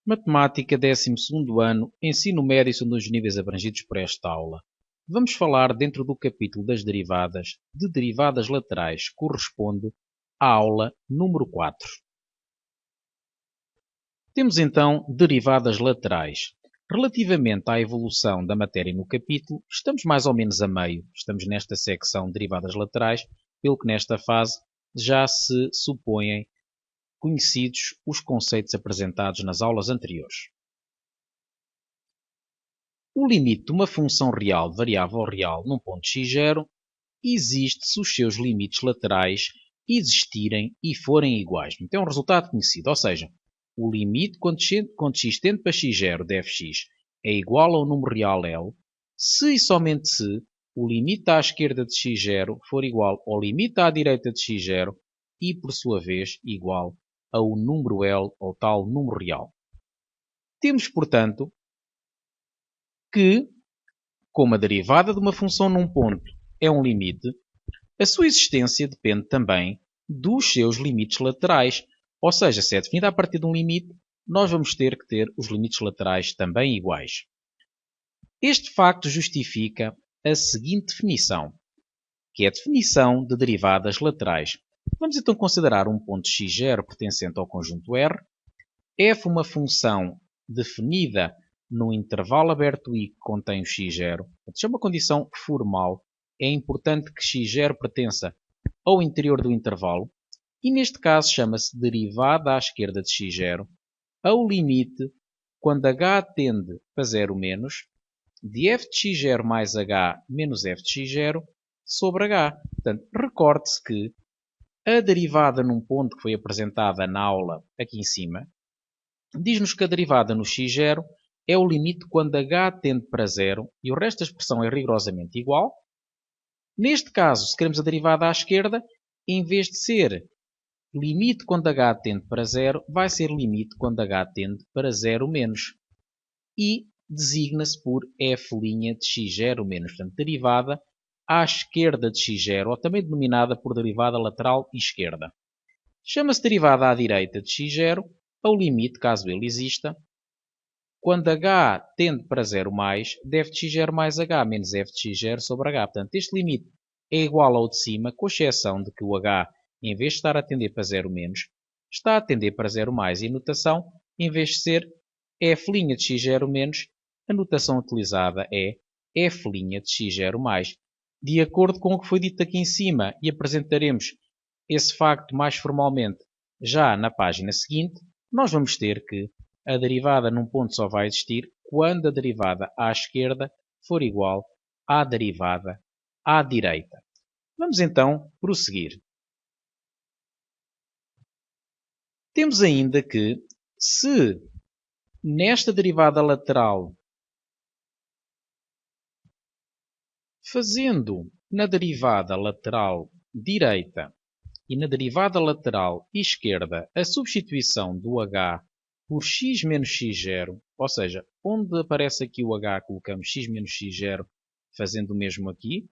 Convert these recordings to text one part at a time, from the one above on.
Matemática, 12º ano, ensino médio são dos níveis abrangidos por esta aula. Vamos falar, dentro do capítulo das derivadas, de derivadas laterais, que corresponde à aula número 4. Temos então derivadas laterais. Relativamente à evolução da matéria no capítulo, estamos mais ou menos a meio. Estamos nesta secção de derivadas laterais, pelo que nesta fase já se supõem conhecidos os conceitos apresentados nas aulas anteriores. O limite de uma função real de variável real num ponto x0 existe se os seus limites laterais existirem e forem iguais. Então é um resultado conhecido, ou seja, o limite quando x tende para x0 de fx é igual ao número real L, se e somente se o limite à esquerda de x0 for igual ao limite à direita de x0 e, por sua vez, igual ao número L, ou tal número real. Temos, portanto, que, como a derivada de uma função num ponto é um limite, a sua existência depende também dos seus limites laterais. Ou seja, se é definida a partir de um limite, nós vamos ter que ter os limites laterais também iguais. Este facto justifica a seguinte definição, que é a definição de derivadas laterais. Vamos então considerar um ponto x0 pertencente ao conjunto R, f uma função definida no intervalo aberto I que contém o x0. Isto é uma condição formal. É importante que x0 pertença ao interior do intervalo e neste caso chama-se derivada à esquerda de x0 ao limite quando h tende para 0 menos de f de x0 mais h menos f de x0 sobre h. Portanto, recorde-se que a derivada num ponto que foi apresentada na aula aqui em cima diz-nos que a derivada no x0 é o limite quando h tende para 0 e o resto da expressão é rigorosamente igual. Neste caso, se queremos a derivada à esquerda, em vez de ser limite quando h tende para 0, vai ser limite quando h tende para 0 menos. E designa-se por f' de x0 menos. Portanto, derivada à esquerda de x0, ou também denominada por derivada lateral esquerda. Chama-se derivada à direita de x0 ao limite, caso ele exista, quando h tende para 0 mais, de f de x0 mais h menos f de x0 sobre h. Portanto, este limite é igual ao de cima, com exceção de que o h, em vez de estar a tender para 0 menos, está a tender para 0 mais. E a notação, em vez de ser f' de x0 menos, a notação utilizada é f' de x0 mais. De acordo com o que foi dito aqui em cima, e apresentaremos esse facto mais formalmente já na página seguinte, nós vamos ter que a derivada num ponto só vai existir quando a derivada à esquerda for igual à derivada à direita. Vamos então prosseguir. Temos ainda que, se nesta derivada lateral, fazendo na derivada lateral direita e na derivada lateral esquerda a substituição do h por x menos x0, ou seja, onde aparece aqui o h, colocamos x menos x0, fazendo o mesmo aqui.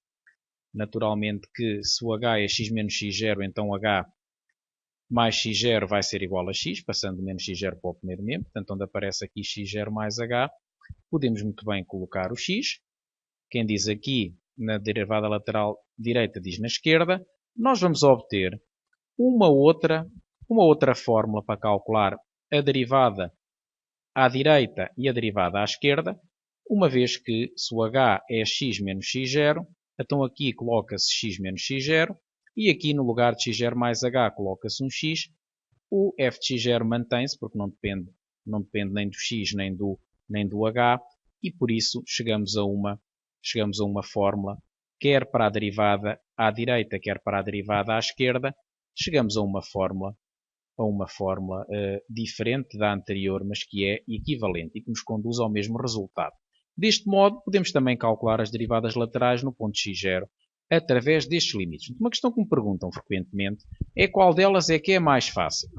Naturalmente que se o h é x menos x0, então h mais x0 vai ser igual a x, passando menos x0 para o primeiro membro. Portanto, onde aparece aqui x0 mais h, podemos muito bem colocar o x. Quem diz aqui na derivada lateral direita diz na esquerda. Nós vamos obter uma outra fórmula para calcular a derivada à direita e a derivada à esquerda, uma vez que se o h é x menos x0, então aqui coloca-se x menos x0, e aqui no lugar de x0 mais h coloca-se um x, o f de x0 mantém-se, porque não depende nem do x nem do h, e por isso chegamos a uma fórmula, quer para a derivada à direita, quer para a derivada à esquerda, chegamos a uma fórmula diferente da anterior, mas que é equivalente e que nos conduz ao mesmo resultado. Deste modo, podemos também calcular as derivadas laterais no ponto x0 através destes limites. Uma questão que me perguntam frequentemente é qual delas é que é mais fácil.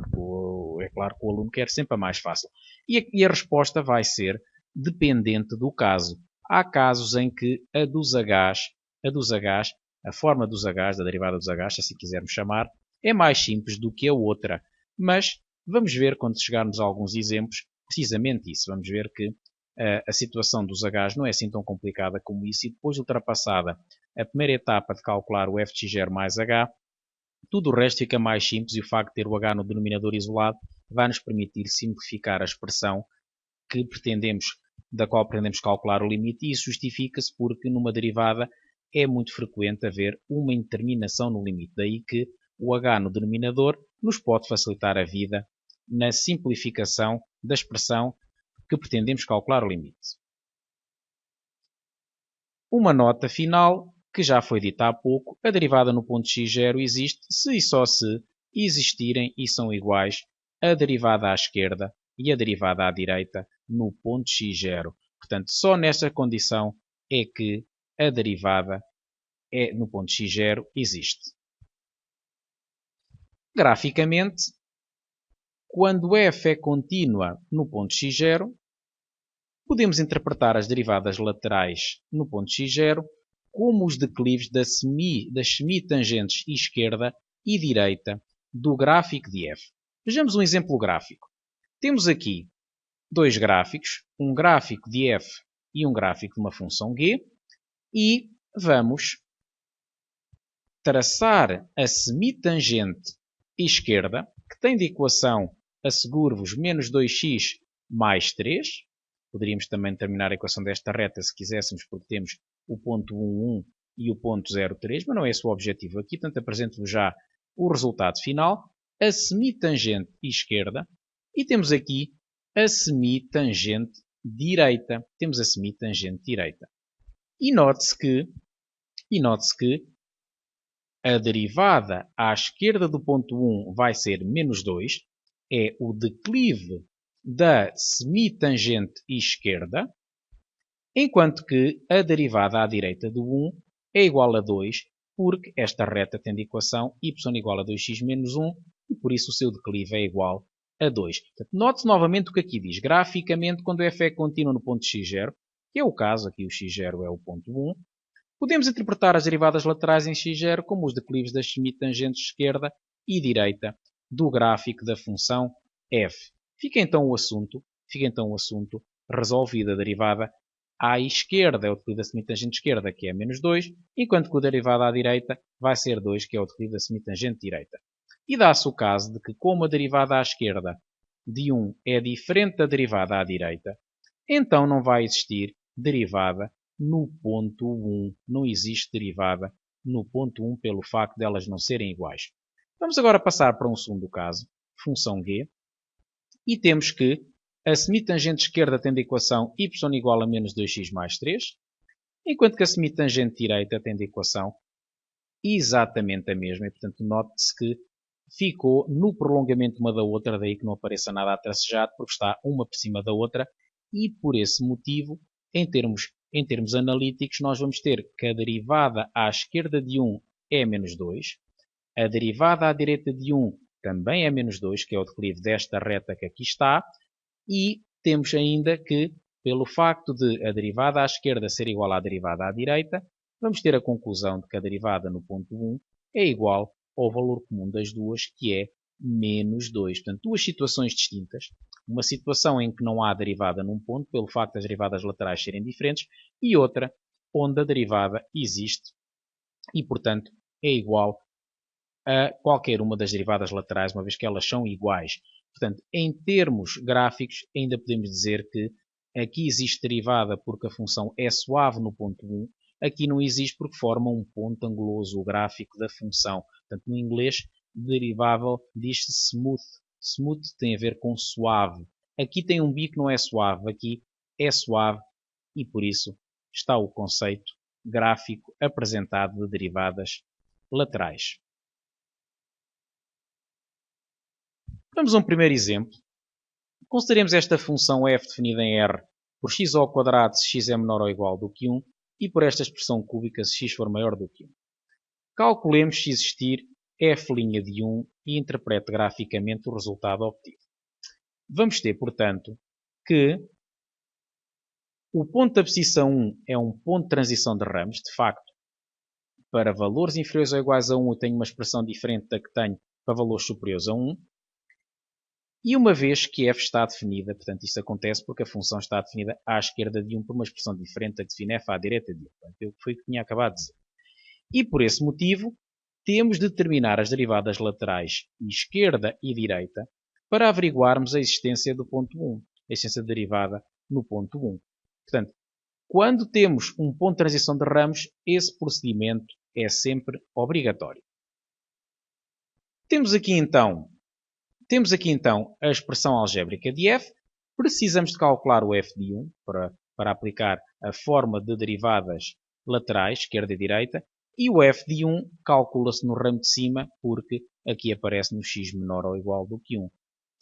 É claro que o aluno quer sempre a mais fácil. E a resposta vai ser dependente do caso. Há casos em que a forma dos h's, da derivada dos h's, se assim quisermos chamar, é mais simples do que a outra. Mas vamos ver, quando chegarmos a alguns exemplos, precisamente isso. Vamos ver que a situação dos H's não é assim tão complicada como isso, e depois de ultrapassada a primeira etapa de calcular o f de x0 mais h, tudo o resto fica mais simples, e o facto de ter o h no denominador isolado vai nos permitir simplificar a expressão da qual pretendemos calcular o limite, e isso justifica-se porque numa derivada é muito frequente haver uma indeterminação no limite. Daí que o h no denominador nos pode facilitar a vida na simplificação da expressão que pretendemos calcular o limite. Uma nota final, que já foi dita há pouco: a derivada no ponto x0 existe se e só se existirem e são iguais a derivada à esquerda e a derivada à direita no ponto x0. Portanto, só nessa condição é que a derivada no ponto x0 existe. Graficamente, quando f é contínua no ponto x0, podemos interpretar as derivadas laterais no ponto x0 como os declives das semitangentes esquerda e direita do gráfico de f. Vejamos um exemplo gráfico. Temos aqui dois gráficos, um gráfico de f e um gráfico de uma função g, e vamos traçar a semitangente esquerda, que tem de equação, asseguro-vos, menos 2x mais 3. Poderíamos também terminar a equação desta reta se quiséssemos, porque temos o ponto 1, 1 e o ponto 0, 3, mas não é esse o objetivo aqui, portanto apresento-vos já o resultado final, a semitangente esquerda, e temos aqui a semitangente direita. Temos a semitangente direita. E note-se que a derivada à esquerda do ponto 1 vai ser menos 2, é o declive da semitangente esquerda, enquanto que a derivada à direita do 1 é igual a 2, porque esta reta tem de equação y igual a 2x menos 1, e por isso o seu declive é igual a 2. Note novamente o que aqui diz. Graficamente, quando f é contínuo no ponto x0, que é o caso, aqui o x0 é o ponto 1, podemos interpretar as derivadas laterais em x0 como os declives das semitangentes esquerda e direita do gráfico da função f. Fica então o assunto resolvido. A derivada à esquerda é o declive da semitangente esquerda, que é menos 2, enquanto que a derivada à direita vai ser 2, que é o declive da semitangente direita. E dá-se o caso de que, como a derivada à esquerda de 1 é diferente da derivada à direita, então não vai existir derivada no ponto 1. Não existe derivada no ponto 1 pelo facto de elas não serem iguais. Vamos agora passar para um segundo caso, função g, e temos que a semitangente esquerda tem de equação y igual a menos 2x mais 3, enquanto que a semitangente direita tem de equação exatamente a mesma, e portanto note-se que ficou no prolongamento uma da outra, daí que não apareça nada atracejado, porque está uma por cima da outra, e por esse motivo, em termos analíticos, nós vamos ter que a derivada à esquerda de 1 é menos 2, a derivada à direita de 1 também é menos 2, que é o declive desta reta que aqui está, e temos ainda que, pelo facto de a derivada à esquerda ser igual à derivada à direita, vamos ter a conclusão de que a derivada no ponto 1 é igual ao valor comum das duas, que é menos 2. Portanto, duas situações distintas. Uma situação em que não há derivada num ponto, pelo facto das derivadas laterais serem diferentes, e outra onde a derivada existe e, portanto, é igual a qualquer uma das derivadas laterais, uma vez que elas são iguais. Portanto, em termos gráficos, ainda podemos dizer que aqui existe derivada porque a função é suave no ponto 1, aqui não existe porque forma um ponto anguloso, o gráfico da função. Portanto, no inglês, derivável diz-se smooth. Smooth tem a ver com suave. Aqui tem um bico que não é suave, aqui é suave, e por isso está o conceito gráfico apresentado de derivadas laterais. Vamos a um primeiro exemplo. Consideremos esta função f definida em R por x ao quadrado se x é menor ou igual do que 1 e por esta expressão cúbica se x for maior do que 1. Calculemos se existir f' de 1 e interprete graficamente o resultado obtido. Vamos ter, portanto, que o ponto da posição 1 é um ponto de transição de ramos. De facto, para valores inferiores ou iguais a 1 eu tenho uma expressão diferente da que tenho para valores superiores a 1. E uma vez que f está definida, portanto isto acontece porque a função está definida à esquerda de 1 por uma expressão diferente da que define f à direita de 1. Portanto, foi o que tinha acabado de dizer. E por esse motivo, temos de determinar as derivadas laterais esquerda e direita para averiguarmos a existência do ponto 1, a existência de derivada no ponto 1. Portanto, quando temos um ponto de transição de ramos, esse procedimento é sempre obrigatório. Temos aqui então a expressão algébrica de f. Precisamos de calcular o f de 1 para aplicar a forma de derivadas laterais, esquerda e direita. E o f de 1 calcula-se no ramo de cima porque aqui aparece no x menor ou igual do que 1.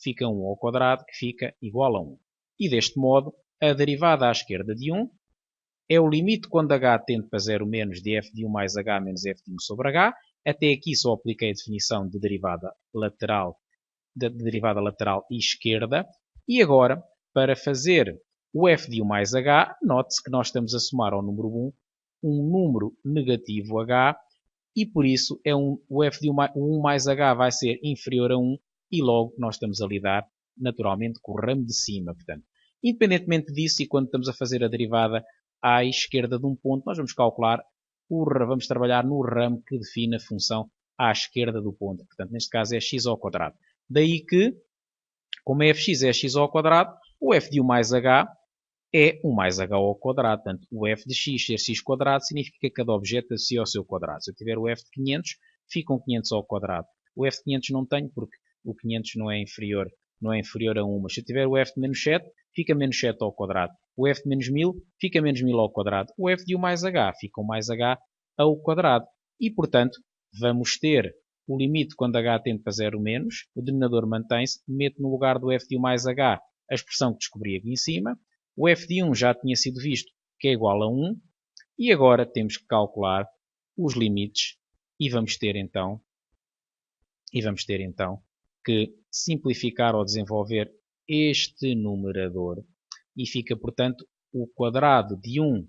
Fica 1 ao quadrado que fica igual a 1. E deste modo, a derivada à esquerda de 1 é o limite quando h tende para 0 menos de f de 1 mais h menos f de 1 sobre h. Até aqui só apliquei a definição de derivada lateral esquerda. E agora, para fazer o f de 1 mais h, note-se que nós estamos a somar ao número 1 um número negativo h e por isso o f de 1 mais h vai ser inferior a 1 e logo nós estamos a lidar naturalmente com o ramo de cima. Portanto, independentemente disso, e quando estamos a fazer a derivada à esquerda de um ponto, nós vamos vamos trabalhar no ramo que define a função à esquerda do ponto. Portanto, neste caso é x ao quadrado. Daí que, como fx é x ao quadrado, o f de 1 mais h é 1 mais h ao quadrado. Portanto, o f de x ser x quadrado significa que cada objeto associa ao seu quadrado. Se eu tiver o f de 500, ficam 500 ao quadrado. O f de 500 não tenho porque o 500 não é inferior a 1. Mas se eu tiver o f de menos 7, fica menos 7 ao quadrado. O f de menos 1000 fica menos 1000 ao quadrado. O f de 1 mais h fica 1 mais h ao quadrado. E, portanto, vamos ter o limite quando h tende para 0 menos. O denominador mantém-se. Meto no lugar do f de 1 mais h a expressão que descobri aqui em cima. O f de 1 já tinha sido visto que é igual a 1. E agora temos que calcular os limites e vamos ter então que simplificar ou desenvolver este numerador e fica, portanto, o quadrado de 1,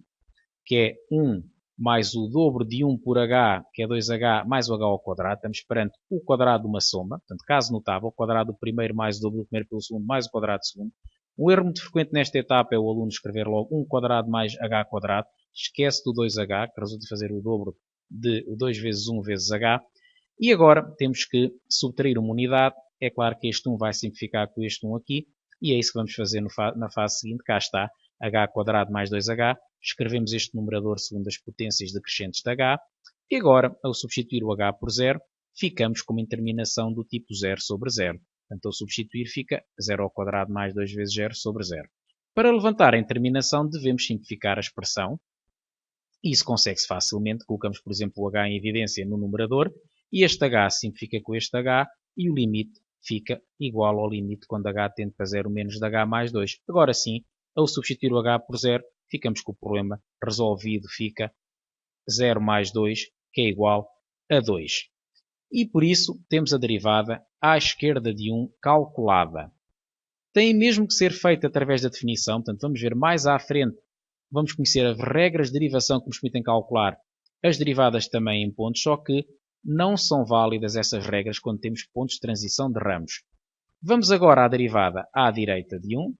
que é 1, mais o dobro de 1 por h, que é 2h, mais o h ao quadrado. Estamos perante o quadrado de uma soma. Portanto, caso notável, o quadrado do primeiro mais o dobro do primeiro pelo segundo, mais o quadrado do segundo. Um erro muito frequente nesta etapa é o aluno escrever logo 1 quadrado mais h quadrado. Esquece do 2h, que resulta de fazer o dobro de 2 vezes 1 vezes h. E agora temos que subtrair uma unidade. É claro que este 1 vai simplificar com este 1 aqui. E é isso que vamos fazer na fase seguinte. Cá está, h quadrado mais 2h. Escrevemos este numerador segundo as potências decrescentes de h. E agora, ao substituir o h por 0, ficamos com uma interminação do tipo 0 sobre 0. Portanto, ao substituir fica 0 ao quadrado mais 2 vezes 0 sobre 0. Para levantar a interminação, devemos simplificar a expressão. E isso consegue-se facilmente. Colocamos, por exemplo, o h em evidência no numerador. E este h simplifica com este h. E o limite fica igual ao limite quando h tende para 0 menos de h mais 2. Agora sim, ao substituir o h por 0, ficamos com o problema resolvido. Fica 0 mais 2, que é igual a 2. E por isso temos a derivada à esquerda de 1 calculada. Tem mesmo que ser feita através da definição. Portanto, vamos ver mais à frente. Vamos conhecer as regras de derivação que nos permitem calcular as derivadas também em pontos, só que não são válidas essas regras quando temos pontos de transição de ramos. Vamos agora à derivada à direita de 1.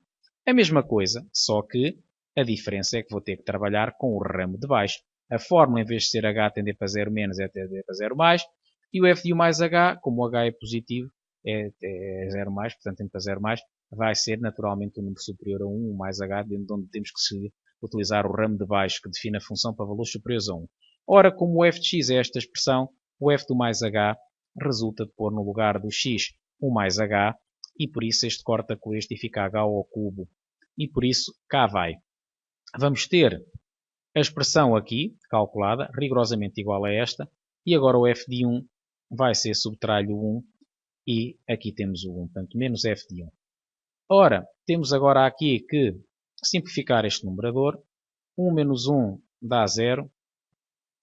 A mesma coisa, só que a diferença é que vou ter que trabalhar com o ramo de baixo. A fórmula, em vez de ser h tender para 0 menos, é tender para 0 mais. E o f de 1 mais h, como o h é positivo, é 0 mais, portanto tende para 0 mais, vai ser naturalmente um número superior a 1, mais h, dentro de onde temos que utilizar o ramo de baixo que define a função para valores superiores a 1. Ora, como o f de x é esta expressão, o f do mais h resulta de pôr no lugar do x o mais h, e por isso este corta com este e fica h ao cubo. E por isso, cá vai. Vamos ter a expressão aqui, calculada, rigorosamente igual a esta, e agora o f de 1 vai ser subtrair o 1, e aqui temos o 1, portanto, menos f de 1. Ora, temos agora aqui que simplificar este numerador. 1 menos 1 dá 0,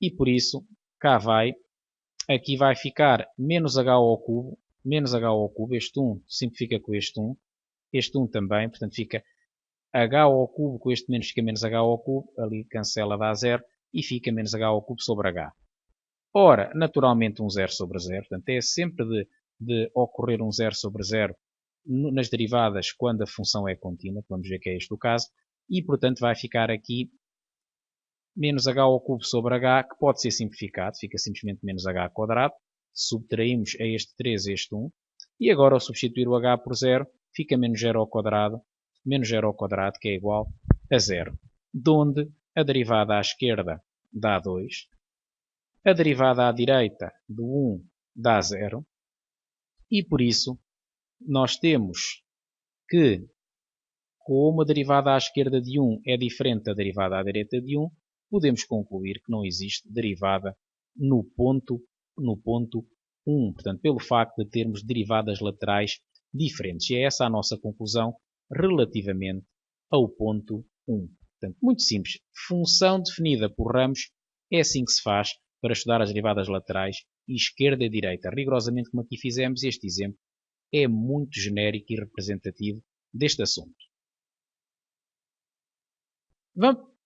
e por isso, cá vai, aqui vai ficar menos h ao cubo, este 1 simplifica com este 1 também, portanto fica h ao cubo, com este menos fica menos h ao cubo, ali cancela, dá 0, e fica menos h ao cubo sobre h. Ora, naturalmente um 0 sobre 0, portanto é sempre de ocorrer um 0 sobre 0 nas derivadas quando a função é contínua, vamos ver que é este o caso, e portanto vai ficar aqui menos h ao cubo sobre h, que pode ser simplificado, fica simplesmente menos h quadrado, subtraímos a este 3 este 1, e agora ao substituir o h por 0, fica menos 0 ao quadrado que é igual a 0, de onde a derivada à esquerda dá 2, a derivada à direita do 1 dá 0, e por isso nós temos que, como a derivada à esquerda de 1 é diferente da derivada à direita de 1, podemos concluir que não existe derivada no ponto 1. Portanto, pelo facto de termos derivadas laterais diferentes. E é essa a nossa conclusão relativamente ao ponto 1. Portanto, muito simples. Função definida por ramos é assim que se faz para estudar as derivadas laterais esquerda e direita. Rigorosamente como aqui fizemos, este exemplo é muito genérico e representativo deste assunto.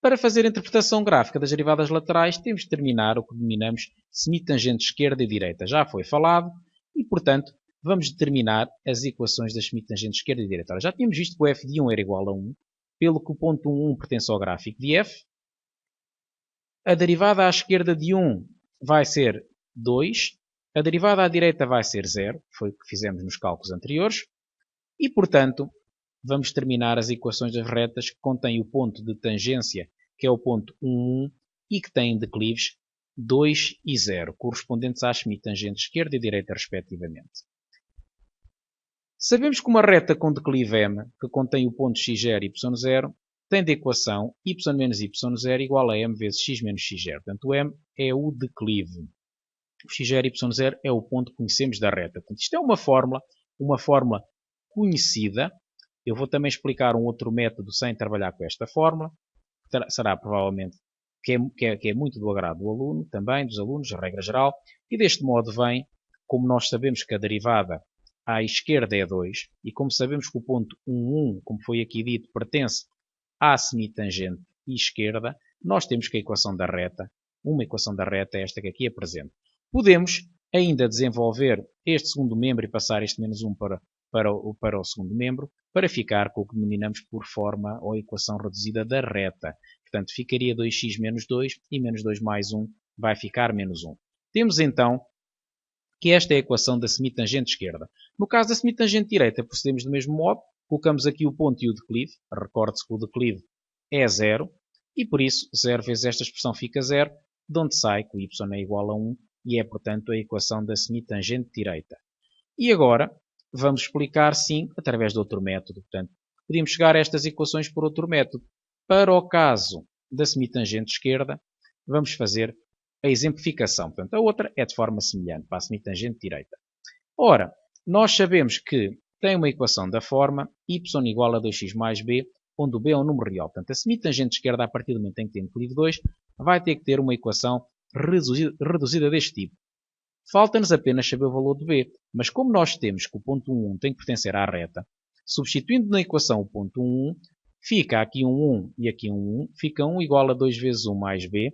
Para fazer a interpretação gráfica das derivadas laterais, temos de determinar o que denominamos semitangente esquerda e direita. Já foi falado e, portanto, vamos determinar as equações das semitangentes esquerda e direita. Já tínhamos visto que o f de 1 era igual a 1, pelo que o ponto 1 pertence ao gráfico de f. A derivada à esquerda de 1 vai ser 2. A derivada à direita vai ser 0, foi o que fizemos nos cálculos anteriores. E, portanto, vamos determinar as equações das retas que contêm o ponto de tangência, que é o ponto 1, 1, e que têm declives 2 e 0, correspondentes às semitangentes esquerda e direita, respectivamente. Sabemos que uma reta com declive m, que contém o ponto x0 e y0, tem de equação y menos y0 igual a m vezes x menos x0. Portanto, o m é o declive. O x0 e y0 é o ponto que conhecemos da reta. Portanto, isto é uma fórmula conhecida. Eu vou também explicar um outro método sem trabalhar com esta fórmula. Será provavelmente que é muito do agrado do aluno, também dos alunos, a regra geral. E deste modo vem, como nós sabemos que a derivada à esquerda é 2, e como sabemos que o ponto 1, 1, como foi aqui dito, pertence à semitangente esquerda, nós temos que a equação da reta, uma equação da reta é esta que aqui apresento. Podemos ainda desenvolver este segundo membro e passar este menos 1 para o segundo membro, para ficar com o que denominamos por forma ou equação reduzida da reta. Portanto, ficaria 2x menos 2 e menos 2 mais 1 vai ficar menos 1. Temos então que esta é a equação da semitangente esquerda. No caso da semitangente direita, procedemos do mesmo modo. Colocamos aqui o ponto e o declive. Recorde-se que o declive é 0. E por isso, 0 vezes esta expressão fica 0, de onde sai que o y é igual a 1 e é, portanto, a equação da semitangente direita. E agora, vamos explicar, sim, através de outro método. Portanto, podemos chegar a estas equações por outro método. Para o caso da semitangente esquerda, vamos fazer a exemplificação. Portanto, a outra é de forma semelhante para a semitangente direita. Ora, nós sabemos que tem uma equação da forma y igual a 2x mais b, onde o b é um número real. Portanto, a semitangente esquerda, a partir do momento em que tem declive 2, vai ter que ter uma equação reduzida deste tipo. Falta-nos apenas saber o valor de b, mas como nós temos que o ponto 1 tem que pertencer à reta, substituindo na equação o ponto 1, fica aqui um 1 e aqui um 1, fica 1 igual a 2 vezes 1 mais b,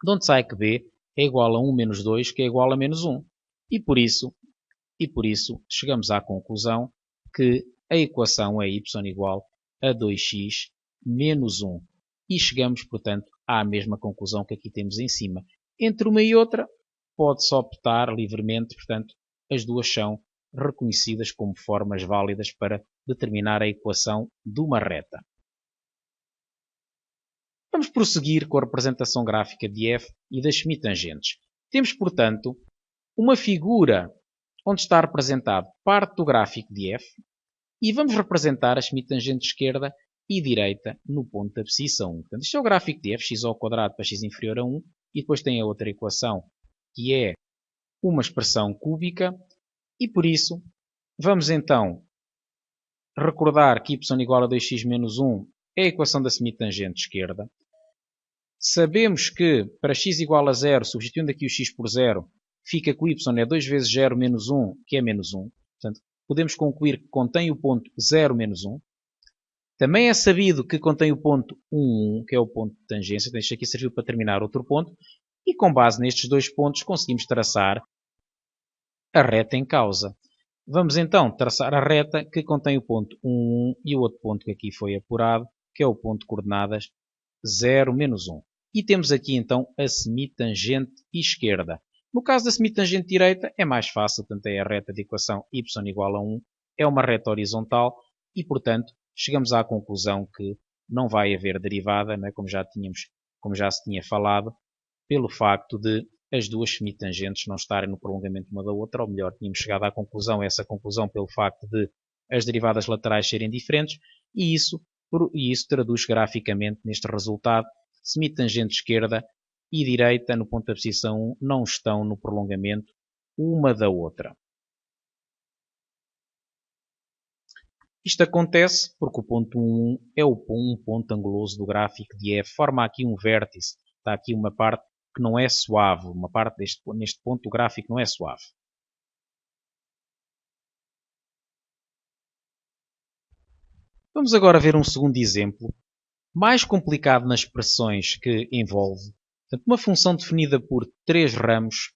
de onde sai que b é igual a 1 menos 2, que é igual a menos 1. E por isso chegamos à conclusão que a equação é y igual a 2x menos 1. E chegamos, portanto, à mesma conclusão que aqui temos em cima. Entre uma e outra, pode-se optar livremente, portanto, as duas são reconhecidas como formas válidas para determinar a equação de uma reta. Vamos prosseguir com a representação gráfica de f e das semitangentes. Temos, portanto, uma figura onde está representado parte do gráfico de f e vamos representar as semitangentes esquerda e direita no ponto da abscissa 1. Portanto, isto é o gráfico de f, x ao quadrado para x inferior a 1, e depois tem a outra equação, que é uma expressão cúbica, e por isso vamos então recordar que y igual a 2x menos 1 é a equação da semitangente esquerda. Sabemos que para x igual a 0, substituindo aqui o x por 0, fica que o y é 2 vezes 0 menos 1, que é menos 1. Portanto, podemos concluir que contém o ponto 0 menos 1. Também é sabido que contém o ponto 1, 1, que é o ponto de tangência. Isto aqui serviu para terminar outro ponto. E com base nestes dois pontos conseguimos traçar a reta em causa. Vamos então traçar a reta que contém o ponto 1, 1 e o outro ponto que aqui foi apurado, que é o ponto de coordenadas 0, menos 1. E temos aqui então a semitangente esquerda. No caso da semitangente direita é mais fácil, portanto é a reta de equação y igual a 1, é uma reta horizontal e, portanto, chegamos à conclusão que não vai haver derivada, não é? como já se tinha falado, pelo facto de as duas semitangentes não estarem no prolongamento uma da outra, ou melhor, tínhamos chegado à conclusão, essa conclusão pelo facto de as derivadas laterais serem diferentes, e isso traduz graficamente neste resultado, semitangente esquerda e direita no ponto da posição 1 não estão no prolongamento uma da outra. Isto acontece porque o ponto 1 é um ponto anguloso do gráfico de F, forma aqui um vértice, está aqui uma parte que não é suave, uma parte neste ponto do gráfico não é suave. Vamos agora ver um segundo exemplo, mais complicado nas expressões que envolve. Portanto, uma função definida por 3 ramos,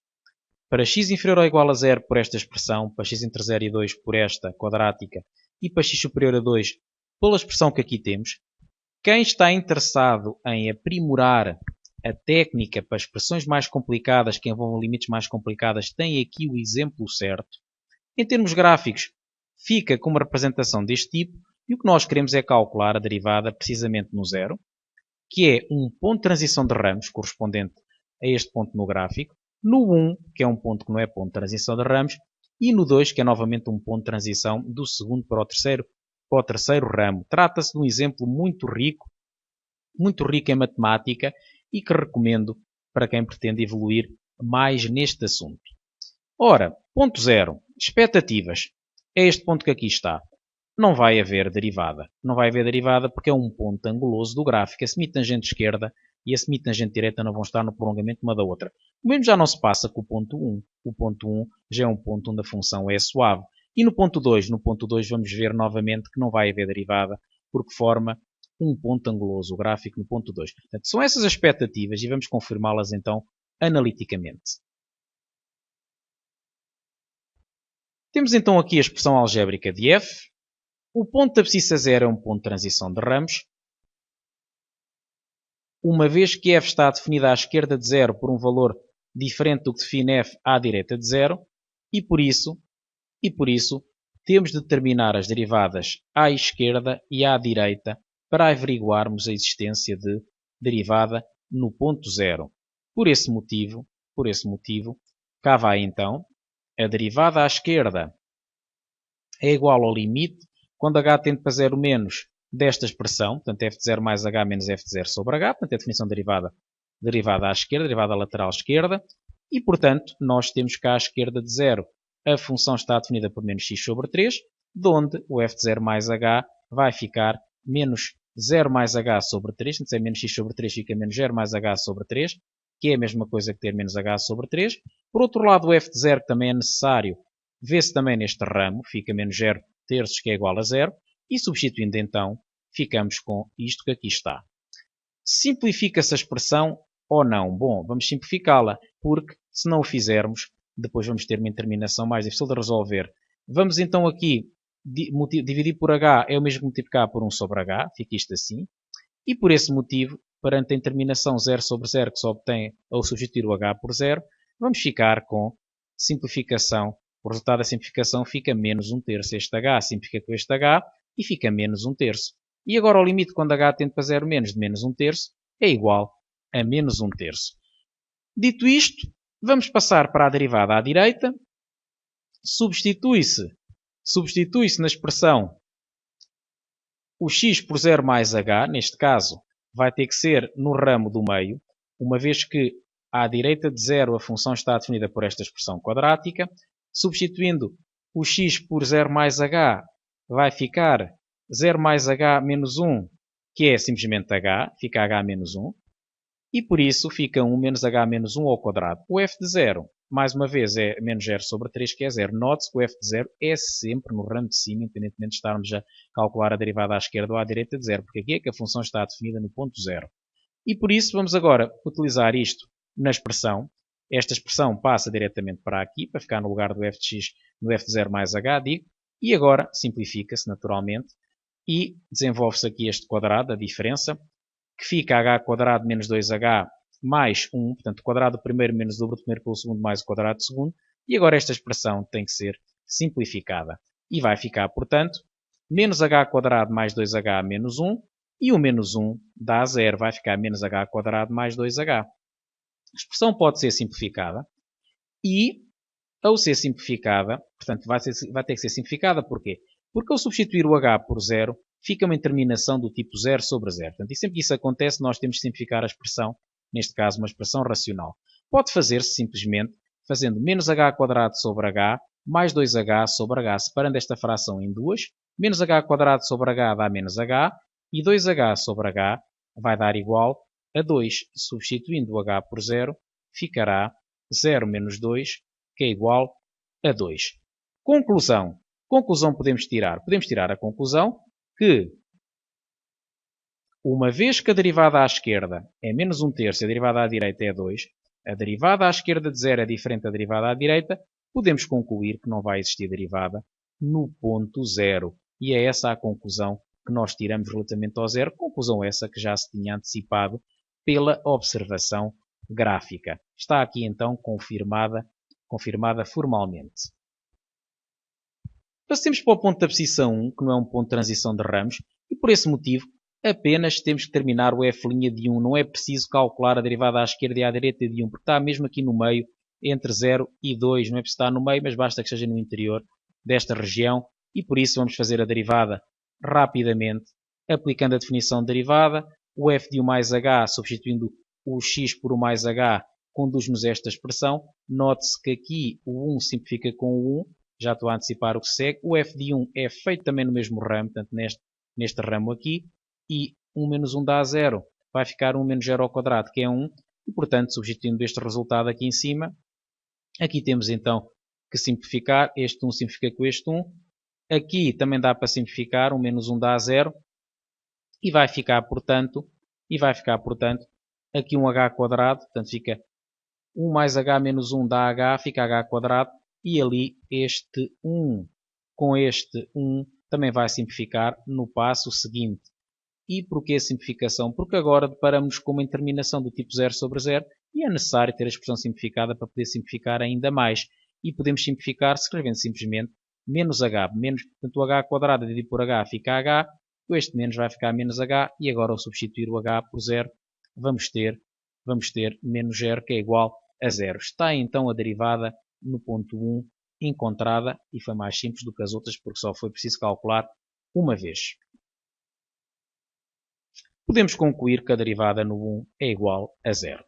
para x inferior ou igual a 0 por esta expressão, para x entre 0 e 2 por esta quadrática e para x superior a 2 pela expressão que aqui temos. Quem está interessado em aprimorar a técnica para expressões mais complicadas, que envolvam limites mais complicadas, tem aqui o exemplo certo. Em termos gráficos, fica com uma representação deste tipo, e o que nós queremos é calcular a derivada precisamente no zero, que é um ponto de transição de ramos, correspondente a este ponto no gráfico, no 1, que é um ponto que não é ponto de transição de ramos, e no 2, que é novamente um ponto de transição do segundo para o terceiro ramo. Trata-se de um exemplo muito rico em matemática e que recomendo para quem pretende evoluir mais neste assunto. Ora, ponto 0, expectativas. É este ponto que aqui está. Não vai haver derivada. Não vai haver derivada porque é um ponto anguloso do gráfico. A semitangente esquerda e a semitangente direita não vão estar no prolongamento uma da outra. O mesmo já não se passa com o ponto 1. O ponto 1 já é um ponto onde a função é suave. E no ponto 2 vamos ver novamente que não vai haver derivada porque forma um ponto anguloso, o gráfico no ponto 2. Portanto, são essas as expectativas e vamos confirmá-las então analiticamente. Temos então aqui a expressão algébrica de f. O ponto da abscissa 0 é um ponto de transição de ramos. Uma vez que f está definida à esquerda de 0 por um valor diferente do que define f à direita de 0, e por isso temos de determinar as derivadas à esquerda e à direita para averiguarmos a existência de derivada no ponto 0. Por esse motivo, cá vai então, a derivada à esquerda é igual ao limite, quando h tende para 0 menos desta expressão, portanto f de 0 mais h menos f de 0 sobre h, portanto é a definição derivada à esquerda, derivada lateral esquerda, e portanto nós temos cá à esquerda de 0 a função está definida por menos x sobre 3, de onde o f de 0 mais h vai ficar menos 0 mais h sobre 3, portanto, se é menos x sobre 3 fica menos 0 mais h sobre 3, que é a mesma coisa que ter menos h sobre 3. Por outro lado, o f de 0, que também é necessário, vê-se também neste ramo, fica menos 0 terços, que é igual a 0, e substituindo então, ficamos com isto que aqui está. Simplifica-se a expressão ou não? Bom, vamos simplificá-la, porque se não o fizermos, depois vamos ter uma interminação mais difícil de resolver. Vamos então aqui dividir por h é o mesmo que multiplicar por 1 sobre h, fica isto assim. E por esse motivo, perante a interminação 0 sobre 0 que se obtém ao substituir o h por 0, vamos ficar com simplificação. O resultado da simplificação fica menos 1 terço. Este h simplifica com este h e fica menos 1 terço. E agora o limite quando h tende para 0 menos de menos 1 terço é igual a menos 1 terço. Dito isto, vamos passar para a derivada à direita. Substitui-se na expressão o x por 0 mais h, neste caso, vai ter que ser no ramo do meio, uma vez que à direita de 0 a função está definida por esta expressão quadrática. Substituindo o x por 0 mais h, vai ficar 0 mais h menos 1, que é simplesmente h, fica h menos 1. E por isso fica 1 menos h menos 1 ao quadrado. O f de 0, mais uma vez, é menos 0 sobre 3, que é 0. Note-se que o f de 0 é sempre no ramo de cima, independentemente de estarmos a calcular a derivada à esquerda ou à direita de 0, porque aqui é que a função está definida no ponto 0. E por isso vamos agora utilizar isto na expressão esta expressão passa diretamente para aqui, para ficar no lugar do f de x, no f de 0 mais h, digo, e agora simplifica-se naturalmente e desenvolve-se aqui este quadrado, a diferença, que fica h² menos 2h mais 1, portanto o quadrado do primeiro menos o dobro do primeiro pelo segundo mais o quadrado do segundo, e agora esta expressão tem que ser simplificada. E vai ficar, portanto, menos h² mais 2h menos 1, e o menos 1 dá 0, vai ficar menos h² mais 2h. A expressão pode ser simplificada e, ao ser simplificada, portanto vai ter que ser simplificada, porquê? Porque ao substituir o h por 0, fica uma determinação do tipo 0 sobre 0. Portanto, e sempre que isso acontece, nós temos que simplificar a expressão, neste caso uma expressão racional. Pode fazer-se simplesmente fazendo menos h² sobre h mais 2h sobre h, separando esta fração em duas. Menos h² sobre h dá menos h, e 2h sobre h vai dar igual a 2. Substituindo o h por 0, ficará 0 menos 2, que é igual a 2. Conclusão. Conclusão podemos tirar? Podemos tirar a conclusão que, uma vez que a derivada à esquerda é menos 1/3 e a derivada à direita é 2, a derivada à esquerda de 0 é diferente da derivada à direita, podemos concluir que não vai existir derivada no ponto 0. E é essa a conclusão que nós tiramos relativamente ao zero, conclusão essa que já se tinha antecipado pela observação gráfica. Está aqui então confirmada formalmente. Passemos para o ponto de abscissão 1, que não é um ponto de transição de ramos, e por esse motivo apenas temos que terminar o f' de 1. Não é preciso calcular a derivada à esquerda e à direita de 1, porque está mesmo aqui no meio, entre 0 e 2. Não é preciso estar no meio, mas basta que esteja no interior desta região, e por isso vamos fazer a derivada rapidamente, aplicando a definição de derivada. O f de 1 mais h, substituindo o x por 1 mais h, conduz-nos a esta expressão. Note-se que aqui o 1 simplifica com o 1, já estou a antecipar o que segue. O f de 1 é feito também no mesmo ramo, portanto neste ramo aqui, e 1 menos 1 dá 0, vai ficar 1 menos 0 ao quadrado, que é 1, e portanto, substituindo este resultado aqui em cima, aqui temos então que simplificar, este 1 simplifica com este 1, aqui também dá para simplificar, 1 menos 1 dá 0, e vai ficar, portanto, aqui um h², portanto fica 1 mais h menos 1 dá h, fica h², e ali este 1 com este 1 também vai simplificar no passo seguinte. E porquê a simplificação? Porque agora deparamos com uma determinação do tipo 0 sobre 0 e é necessário ter a expressão simplificada para poder simplificar ainda mais. E podemos simplificar escrevendo simplesmente menos h, portanto o h² dividido por h fica h, este menos vai ficar menos h, e agora ao substituir o h por 0 vamos ter menos 0, que é igual a 0. Está então a derivada no ponto 1 encontrada, e foi mais simples do que as outras porque só foi preciso calcular uma vez. Podemos concluir que a derivada no 1 é igual a 0.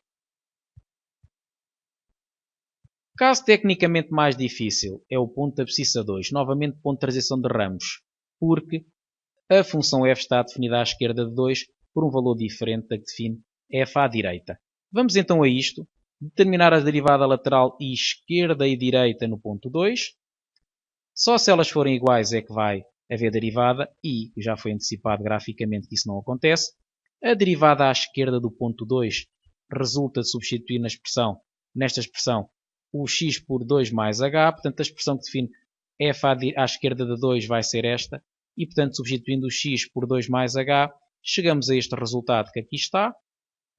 Caso tecnicamente mais difícil é o ponto de abscissa 2, novamente ponto de transição de ramos, porque a função f está definida à esquerda de 2 por um valor diferente da que define f à direita. Vamos então a isto, determinar a derivada lateral e esquerda e direita no ponto 2. Só se elas forem iguais é que vai haver derivada, e já foi antecipado graficamente que isso não acontece. A derivada à esquerda do ponto 2 resulta de substituir nesta expressão, o x por 2 mais h. Portanto, a expressão que define f à esquerda de 2 vai ser esta. E, portanto, substituindo o x por 2 mais h, chegamos a este resultado que aqui está.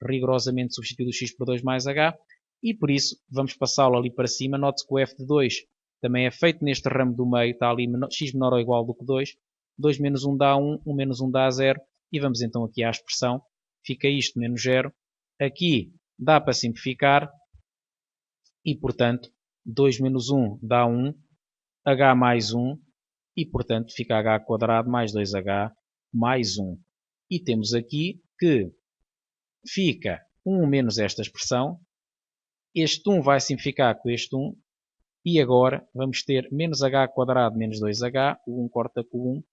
Rigorosamente substituído o x por 2 mais h. E, por isso, vamos passá-lo ali para cima. Note-se que o f de 2 também é feito neste ramo do meio. Está ali x menor ou igual do que 2. 2 menos 1 dá 1. 1 menos 1 dá 0. E vamos então aqui à expressão, fica isto menos 0, aqui dá para simplificar, e portanto 2 menos 1 dá 1, h mais 1, e portanto fica h² mais 2h mais 1. E temos aqui que fica 1 menos esta expressão, este 1 vai simplificar com este 1, e agora vamos ter menos h² menos 2h, o 1 corta com o 1,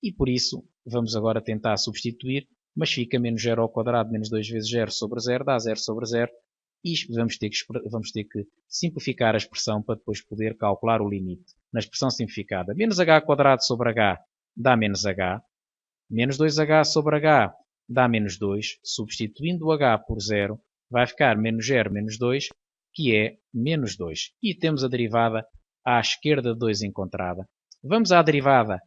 e por isso vamos agora tentar substituir, mas fica menos 0 ao quadrado menos 2 vezes 0 sobre 0 dá 0 sobre 0, e vamos ter que simplificar a expressão para depois poder calcular o limite. Na expressão simplificada, menos h² sobre h dá menos h, menos 2h sobre h dá menos 2, substituindo o h por 0 vai ficar menos 0 menos 2, que é menos 2. E temos a derivada à esquerda de 2 encontrada. Vamos à derivada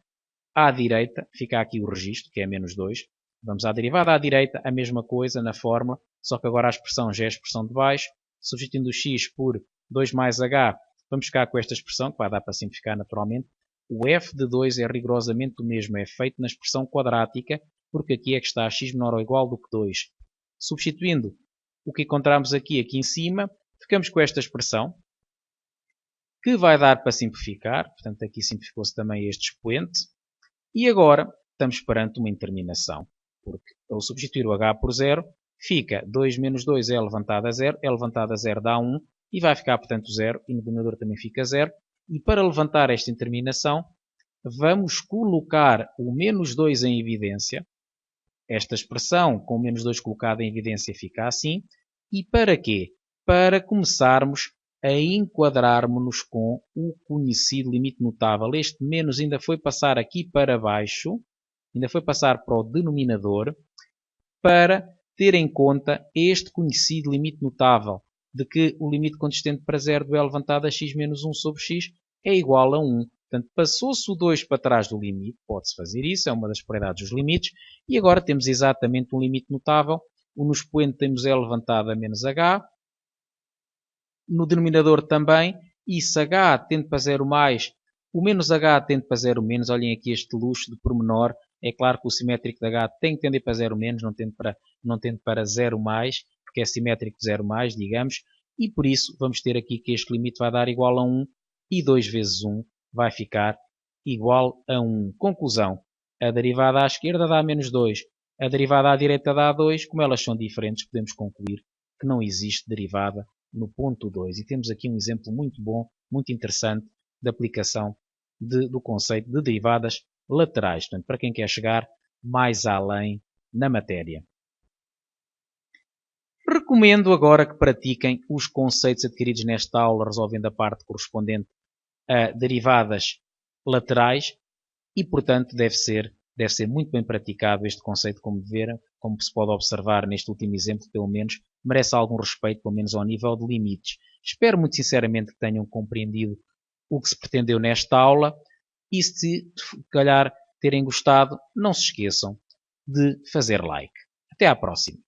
à direita, fica aqui o registro, que é menos 2. Vamos à derivada à direita, a mesma coisa na fórmula, só que agora a expressão já é a expressão de baixo. Substituindo o x por 2 mais h, vamos ficar com esta expressão, que vai dar para simplificar naturalmente. O f de 2 é rigorosamente o mesmo, é feito na expressão quadrática, porque aqui é que está x menor ou igual do que 2. Substituindo o que encontramos aqui em cima, ficamos com esta expressão, que vai dar para simplificar. Portanto, aqui simplificou-se também este expoente. E agora estamos perante uma interminação, porque ao substituir o h por 0, fica 2 menos 2 é levantado a 0, é levantado a 0 dá 1, e vai ficar, portanto, 0, e no denominador também fica 0. E para levantar esta interminação, vamos colocar o menos 2 em evidência. Esta expressão com o menos 2 colocado em evidência fica assim. E para quê? Para começarmos a enquadrarmos-nos com o conhecido limite notável. Este menos ainda foi passar aqui para baixo, ainda foi passar para o denominador, para ter em conta este conhecido limite notável, de que o limite consistente para 0 do E levantado a x menos 1 sobre x é igual a 1. Portanto, passou-se o 2 para trás do limite, pode-se fazer isso, é uma das propriedades dos limites, e agora temos exatamente um limite notável. No expoente temos E levantado a menos h, no denominador também, e se h tende para 0 mais, o menos h tende para 0 menos. Olhem aqui este luxo de pormenor. É claro que o simétrico de h tem que tender para 0 menos, não tende para 0 mais, porque é simétrico de 0 mais, digamos. E por isso vamos ter aqui que este limite vai dar igual a 1, e 2 vezes 1 vai ficar igual a 1. Conclusão. A derivada à esquerda dá menos 2. A derivada à direita dá 2. Como elas são diferentes, podemos concluir que não existe derivada no ponto 2. E temos aqui um exemplo muito bom, muito interessante, de aplicação do conceito de derivadas laterais. Portanto, para quem quer chegar mais além na matéria. Recomendo agora que pratiquem os conceitos adquiridos nesta aula, resolvendo a parte correspondente a derivadas laterais e, portanto, deve ser muito bem praticado este conceito, como se pode observar neste último exemplo, pelo menos, merece algum respeito, pelo menos ao nível de limites. Espero muito sinceramente que tenham compreendido o que se pretendeu nesta aula e, se calhar terem gostado, não se esqueçam de fazer like. Até à próxima!